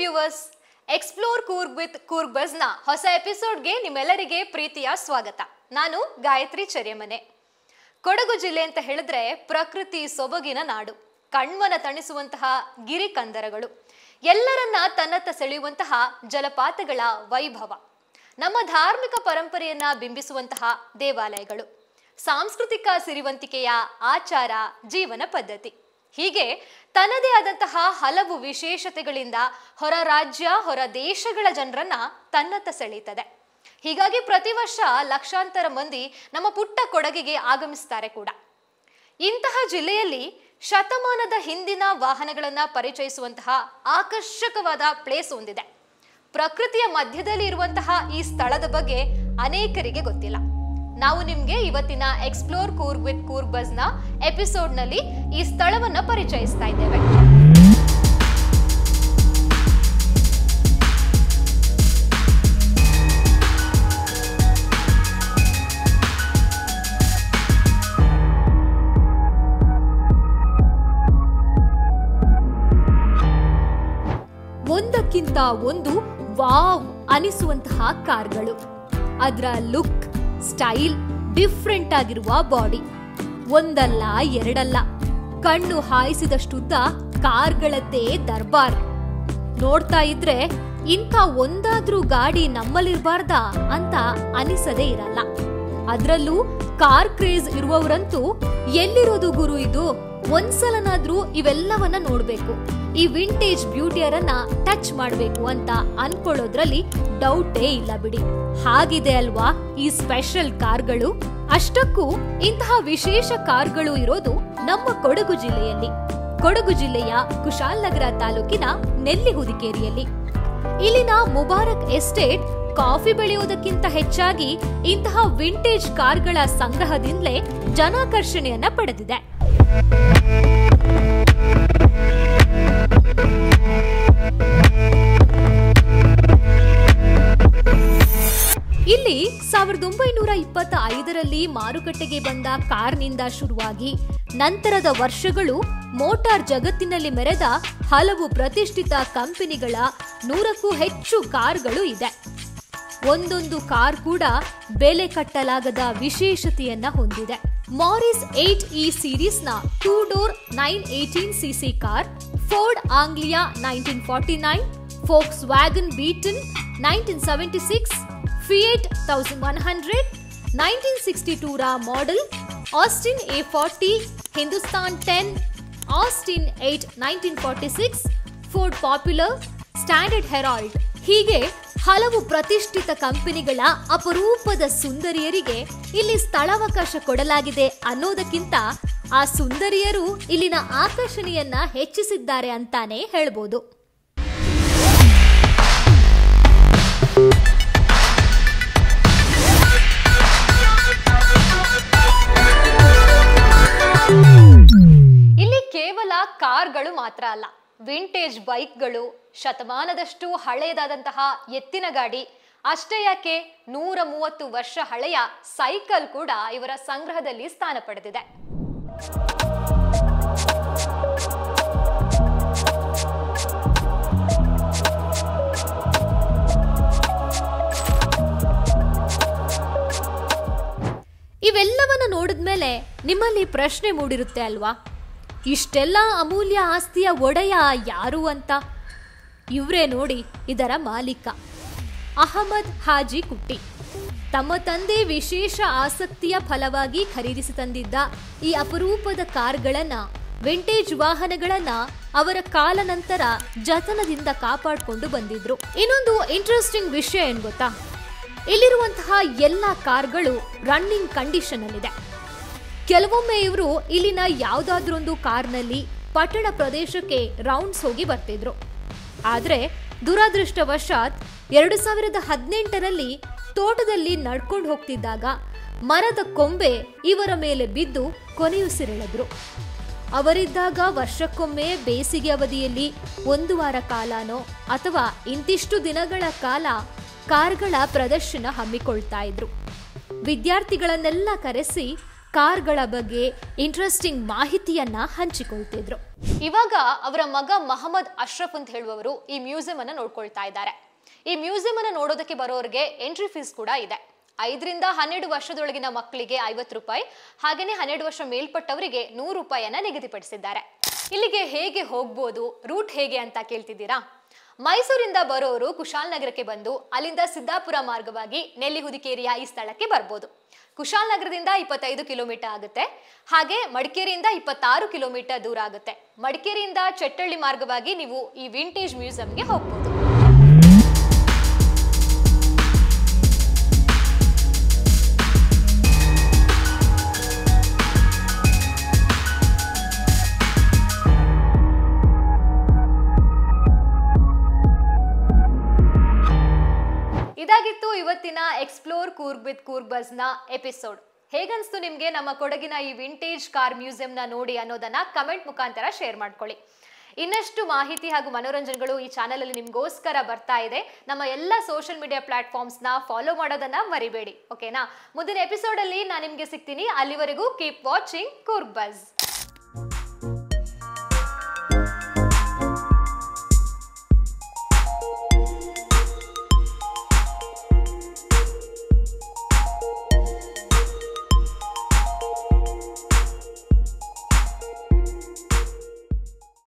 Viewers, explore Coorg with Coorg ಬಸ್ನ ಹೊಸ ಎಪಿಸೋಡ್ಗೆ ನಿಮ್ಮೆಲ್ಲರಿಗೆ ಪ್ರೀತಿಯ ಸ್ವಾಗತ. ನಾನು ಗಾಯತ್ರಿ ಚರ್ಯಮನೆ. ಕೊಡಗು ಜಿಲ್ಲೆ ಅಂತ ಹೇಳಿದ್ರೆ ಪ್ರಕೃತಿ ಸೊಬಗಿನ ನಾಡು, ಕಣ್ಮನ ತಣಿಸುವಂತಹ ಗಿರಿ ಕಂದರಗಳು, ಎಲ್ಲರನ್ನ ತನ್ನತ್ತ ಸೆಳೆಯುವಂತಹ ಜಲಪಾತಗಳ ವೈಭವ, ನಮ್ಮ ಧಾರ್ಮಿಕ ಪರಂಪರೆಯನ್ನ ಬಿಂಬಿಸುವಂತಹ ದೇವಾಲಯಗಳು, ಸಾಂಸ್ಕೃತಿಕ ಸಿರಿವಂತಿಕೆಯ ಆಚಾರ ಜೀವನ ಪದ್ಧತಿ, ಹೀಗೆ ತನ್ನದೇ ಆದಂತಹ ಹಲವು ವಿಶೇಷತೆಗಳಿಂದ ಹೊರ ರಾಜ್ಯ ಹೊರ ದೇಶಗಳ ಜನರನ್ನ ತನ್ನತ್ತ ಸೆಳೆಯುತ್ತದೆ. ಹೀಗಾಗಿ ಪ್ರತಿ ವರ್ಷ ಲಕ್ಷಾಂತರ ಮಂದಿ ನಮ್ಮ ಪುಟ್ಟ ಕೊಡಗಿಗೆ ಆಗಮಿಸ್ತಾರೆ ಕೂಡ. ಇಂತಹ ಜಿಲ್ಲೆಯಲ್ಲಿ ಶತಮಾನದ ಹಿಂದಿನ ವಾಹನಗಳನ್ನ ಪರಿಚಯಿಸುವಂತಹ ಆಕರ್ಷಕವಾದ ಪ್ಲೇಸ್ ಒಂದಿದೆ. ಪ್ರಕೃತಿಯ ಮಧ್ಯದಲ್ಲಿ ಇರುವಂತಹ ಈ ಸ್ಥಳದ ಬಗ್ಗೆ ಅನೇಕರಿಗೆ ಗೊತ್ತಿಲ್ಲ. ನಾವು ನಿಮ್ಗೆ ಇವತ್ತಿನ ಎಕ್ಸ್ಪ್ಲೋರ್ ಕೂರ್ಗ್ ವಿತ್ ಕೂರ್ಗ್ ಬಸ್ನ ಎಪಿಸೋಡ್ನಲ್ಲಿ ಈ ಸ್ಥಳವನ್ನ ಪರಿಚಯಿಸ್ತಾ ಇದ್ದೇವೆ. ಒಂದಕ್ಕಿಂತ ಒಂದು ವಾವ್ ಅನಿಸುವಂತಹ ಕಾರ್ಗಳು, ಅದರ ಲುಕ್, ಸ್ಟೈಲ್, ಡಿಫ್ರೆಂಟ್ ಆಗಿರುವ ಬಾಡಿ, ಒಂದಲ್ಲ ಎರಡಲ್ಲ, ಕಣ್ಣು ಹಾಯಿಸಿದಷ್ಟುದ್ದ ಕಾರ್ಗಳದ್ದೇ ದರ್ಬಾರ್. ನೋಡ್ತಾ ಇದ್ರೆ ಇಂಥ ಒಂದಾದ್ರೂ ಗಾಡಿ ನಮ್ಮಲ್ಲಿರ್ಬಾರ್ದಾ ಅಂತ ಅನಿಸದೇ ಇರಲ್ಲ. ಅದ್ರಲ್ಲೂ ಕಾರ್ ಕ್ರೇಜ್ ಇರುವವರಂತೂ ಎಲ್ಲಿರೋದು ಗುರು ಇದು, ಒಂದ್ಸಲನಾದ್ರೂ ಇವೆಲ್ಲವನ್ನ ನೋಡ್ಬೇಕು, ಈ ವಿಂಟೇಜ್ ಬ್ಯೂಟಿಯರನ್ನ ಟಚ್ ಮಾಡ್ಬೇಕು ಅಂತ ಅನ್ಕೊಳ್ಳೋದ್ರಲ್ಲಿ ಡೌಟೇ ಇಲ್ಲ ಬಿಡಿ. ಹಾಗಿದೆ ಅಲ್ವಾ ಈ ಸ್ಪೆಷಲ್ ಕಾರ್ಗಳು. ಅಷ್ಟಕ್ಕೂ ಇಂತಹ ವಿಶೇಷ ಕಾರ್ಗಳು ಇರೋದು ನಮ್ಮ ಕೊಡಗು ಜಿಲ್ಲೆಯಲ್ಲಿ, ಕೊಡಗು ಜಿಲ್ಲೆಯ ಕುಶಾಲನಗರ ತಾಲೂಕಿನ ನೆಲ್ಲಿಹುದಿಕೇರಿಯಲ್ಲಿ. ಇಲ್ಲಿನ ಮುಬಾರಕ್ ಎಸ್ಟೇಟ್ ಕಾಫಿ ಬೆಳೆಯೋದಕ್ಕಿಂತ ಹೆಚ್ಚಾಗಿ ಇಂತಹ ವಿಂಟೇಜ್ ಕಾರ್ಗಳ ಸಂಗ್ರಹದಿಂದಲೇ ಜನಾಕರ್ಷಣೆಯನ್ನ ಪಡೆದಿದೆ. ಇಲ್ಲಿ 1925ರಲ್ಲಿ ಮಾರುಕಟ್ಟೆಗೆ ಬಂದ ಕಾರ್ನಿಂದ ಶುರುವಾಗಿ ನಂತರದ ವರ್ಷಗಳು ಮೋಟಾರ್ ಜಗತ್ತಿನಲ್ಲಿ ಮೆರೆದ ಹಲವು ಪ್ರತಿಷ್ಠಿತ ಕಂಪನಿಗಳ 100ಕ್ಕೂ ಹೆಚ್ಚು ಕಾರ್ಗಳು ಇದೆ. ಒಂದೊಂದು ಕಾರ್ ಕೂಡ ಬೆಲೆ ಕಟ್ಟಲಾಗದ ವಿಶೇಷತೆಯನ್ನ ಹೊಂದಿದೆ. ಮಾರಿಸ್ 8E ಸೀರೀಸ್ನ 2 door 918cc car, Ford Anglia 1949, Volkswagen Beetle 1976, Fiat 1100 1962 ರ model, Austin A40, Hindustan 10, Austin 8 1946, Ford Popular, Standard Herald, ಹೀಗೆ ಹಲವು ಪ್ರತಿಷ್ಠಿತ ಕಂಪನಿಗಳ ಅಪರೂಪದ ಸುಂದರಿಯರಿಗೆ ಇಲ್ಲಿ ಸ್ಥಳಾವಕಾಶ ಕೊಡಲಾಗಿದೆ ಅನ್ನೋದಕ್ಕಿಂತ ಆ ಸುಂದರಿಯರು ಇಲ್ಲಿನ ಆಕರ್ಷಣೆಯನ್ನ ಹೆಚ್ಚಿಸಿದ್ದಾರೆ ಅಂತಾನೆ ಹೇಳ್ಬೋದು. ಇಲ್ಲಿ ಕೇವಲ ಕಾರ್ಗಳು ಮಾತ್ರ ಅಲ್ಲ, ವಿಂಟೇಜ್ ಬೈಕ್ಗಳು, ಶತಮಾನದಷ್ಟು ಹಳೆಯದಾದಂತಹ ಎತ್ತಿನ ಗಾಡಿ, ಅಷ್ಟೇ ಯಾಕೆ 130 ವರ್ಷ ಹಳೆಯ ಸೈಕಲ್ ಕೂಡ ಇವರ ಸಂಗ್ರಹದಲ್ಲಿ ಸ್ಥಾನ ಪಡೆದಿದೆ. ಇವೆಲ್ಲವನ್ನ ನೋಡಿದ್ಮೇಲೆ ನಿಮ್ಮಲ್ಲಿ ಪ್ರಶ್ನೆ ಮೂಡಿರುತ್ತೆ ಅಲ್ವಾ, ಇಷ್ಟೆಲ್ಲ ಅಮೂಲ್ಯ ಆಸ್ತಿಯ ಒಡೆಯ ಯಾರು ಅಂತ? ಇವ್ರೇ ನೋಡಿ ಇದರ ಮಾಲೀಕ, ಅಹಮದ್ ಹಾಜಿ ಕುಟ್ಟಿ. ತಮ್ಮ ತಂದೆ ವಿಶೇಷ ಆಸಕ್ತಿಯ ಫಲವಾಗಿ ಖರೀದಿಸಿ ತಂದಿದ್ದ ಈ ಅಪರೂಪದ ಕಾರ್ಗಳನ್ನ, ವಿಂಟೇಜ್ ವಾಹನಗಳನ್ನ ಅವರ ಕಾಲ ನಂತರ ಜತನದಿಂದ ಕಾಪಾಡಿಕೊಂಡು ಬಂದಿದ್ರು. ಇನ್ನೊಂದು ಇಂಟ್ರೆಸ್ಟಿಂಗ್ ವಿಷಯ ಏನ್ ಗೊತ್ತಾ, ಇಲ್ಲಿರುವಂತಹ ಎಲ್ಲ ಕಾರ್ಗಳು ರನ್ನಿಂಗ್ ಕಂಡೀಷನ್ ಅಲ್ಲಿದೆ. ಕೆಲವೊಮ್ಮೆ ಇವರು ಇಲ್ಲಿನ ಯಾವುದಾದ್ರೊಂದು ಕಾರ್ನಲ್ಲಿ ಪಟ್ಟಣ ಪ್ರದೇಶಕ್ಕೆ ರೌಂಡ್ಸ್ ಹೋಗಿ ಬರ್ತಿದ್ರು. ಆದ್ರೆ ದುರದೃಷ್ಟವಶಾತ್ 2018ರಲ್ಲಿ ತೋಟದಲ್ಲಿ ನಡ್ಕೊಂಡು ಹೋಗ್ತಿದ್ದಾಗ ಮರದ ಕೊಂಬೆ ಇವರ ಮೇಲೆ ಬಿದ್ದು ಕೊನೆಯುಸಿರೆಳೆದ್ರು. ಅವರಿದ್ದಾಗ ವರ್ಷಕ್ಕೊಮ್ಮೆ ಬೇಸಿಗೆ ಅವಧಿಯಲ್ಲಿ 1 ವಾರ ಕಾಲನೋ ಅಥವಾ ಇಂತಿಷ್ಟು ದಿನಗಳ ಕಾಲ ಕಾರ್ಗಳ ಪ್ರದರ್ಶನ ಹಮ್ಮಿಕೊಳ್ತಾ ಇದ್ರು. ವಿದ್ಯಾರ್ಥಿಗಳನ್ನೆಲ್ಲ ಕರೆಸಿ ಕಾರ್ಗಳ ಬಗ್ಗೆ ಇಂಟ್ರೆಸ್ಟಿಂಗ್ ಮಾಹಿತಿಯನ್ನ ಹಂಚಿಕೊಳ್ತಿದ್ರು. ಇವಾಗ ಅವರ ಮಗ ಮಹಮ್ಮದ್ ಅಶ್ರಫ್ ಅಂತ ಹೇಳುವವರು ಈ ಮ್ಯೂಸಿಯಂ ಅನ್ನ ನೋಡ್ಕೊಳ್ತಾ ಇದ್ದಾರೆ. ಈ ಮ್ಯೂಸಿಯಂ ಅನ್ನ ನೋಡೋದಕ್ಕೆ ಬರೋರಿಗೆ ಎಂಟ್ರಿ ಫೀಸ್ ಕೂಡ ಇದೆ. 5 ರಿಂದ 12 ವರ್ಷದೊಳಗಿನ ಮಕ್ಕಳಿಗೆ 50 ರೂಪಾಯಿ, ಹಾಗೇನೆ 12 ವರ್ಷ ಮೇಲ್ಪಟ್ಟವರಿಗೆ 100 ರೂಪಾಯಿಯನ್ನ ನಿಗದಿಪಡಿಸಿದ್ದಾರೆ. ಇಲ್ಲಿಗೆ ಹೇಗೆ ಹೋಗ್ಬೋದು, ರೂಟ್ ಹೇಗೆ ಅಂತ ಕೇಳ್ತಿದ್ದೀರಾ? ಮೈಸೂರಿಂದ ಬರೋರು ಕುಶಾಲನಗರಕ್ಕೆ ಬಂದು ಅಲ್ಲಿಂದ ಸಿದ್ದಾಪುರ ಮಾರ್ಗವಾಗಿ ನೆಲ್ಲಿಹುದಿಕೇರಿಯ ಈ ಸ್ಥಳಕ್ಕೆ ಬರ್ಬೋದು. ಕುಶಾಲನಗರದಿಂದ 25 ಕಿಲೋಮೀಟರ್ ಆಗುತ್ತೆ. ಹಾಗೆ ಮಡಿಕೇರಿಯಿಂದ 26 ಕಿಲೋಮೀಟರ್ ದೂರ ಆಗುತ್ತೆ. ಮಡಿಕೇರಿಯಿಂದ ಚೆಟ್ಟಳ್ಳಿ ಮಾರ್ಗವಾಗಿ ನೀವು ಈ ವಿಂಟೇಜ್ ಮ್ಯೂಸಿಯಂಗೆ ಹೋಗ್ಬೋದು. ಇದಾಗಿತ್ತು ಇವತ್ತಿನ ಎಕ್ಸ್ಪ್ಲೋರ್ ಕೂರ್ಗ್ ವಿತ್ ಕೂರ್ಗ್ ಬಸ್ನ ಎಪಿಸೋಡ್. ಹೇಗನ್ಸ್ತು ನಿಮಗೆ ನಮ್ಮ ಕೊಡಗಿನ ಈ ವಿಂಟೇಜ್ ಕಾರ್ ಮ್ಯೂಸಿಯಂನ ನೋಡಿ ಅನ್ನೋದನ್ನ ಕಮೆಂಟ್ ಮುಖಾಂತರ ಶೇರ್ ಮಾಡ್ಕೊಳ್ಳಿ. ಇನ್ನಷ್ಟು ಮಾಹಿತಿ ಹಾಗೂ ಮನೋರಂಜನೆಗಳು ಈ ಚಾನೆಲ್ ಅಲ್ಲಿ ನಿಮ್ಗೋಸ್ಕರ ಬರ್ತಾ ಇದೆ. ನಮ್ಮ ಎಲ್ಲ ಸೋಷಿಯಲ್ ಮೀಡಿಯಾ ಪ್ಲಾಟ್ಫಾರ್ಮ್ಸ್ನ ಫಾಲೋ ಮಾಡೋದನ್ನ ಮರಿಬೇಡಿ. ಓಕೆನಾ? ಮುಂದಿನ ಎಪಿಸೋಡ್ ಅಲ್ಲಿ ನಾನು ನಿಮ್ಗೆ ಸಿಗ್ತೀನಿ. ಅಲ್ಲಿವರೆಗೂ ಕೀಪ್ ವಾಚಿಂಗ್ ಕೂರ್ಗ್ ಬಸ್.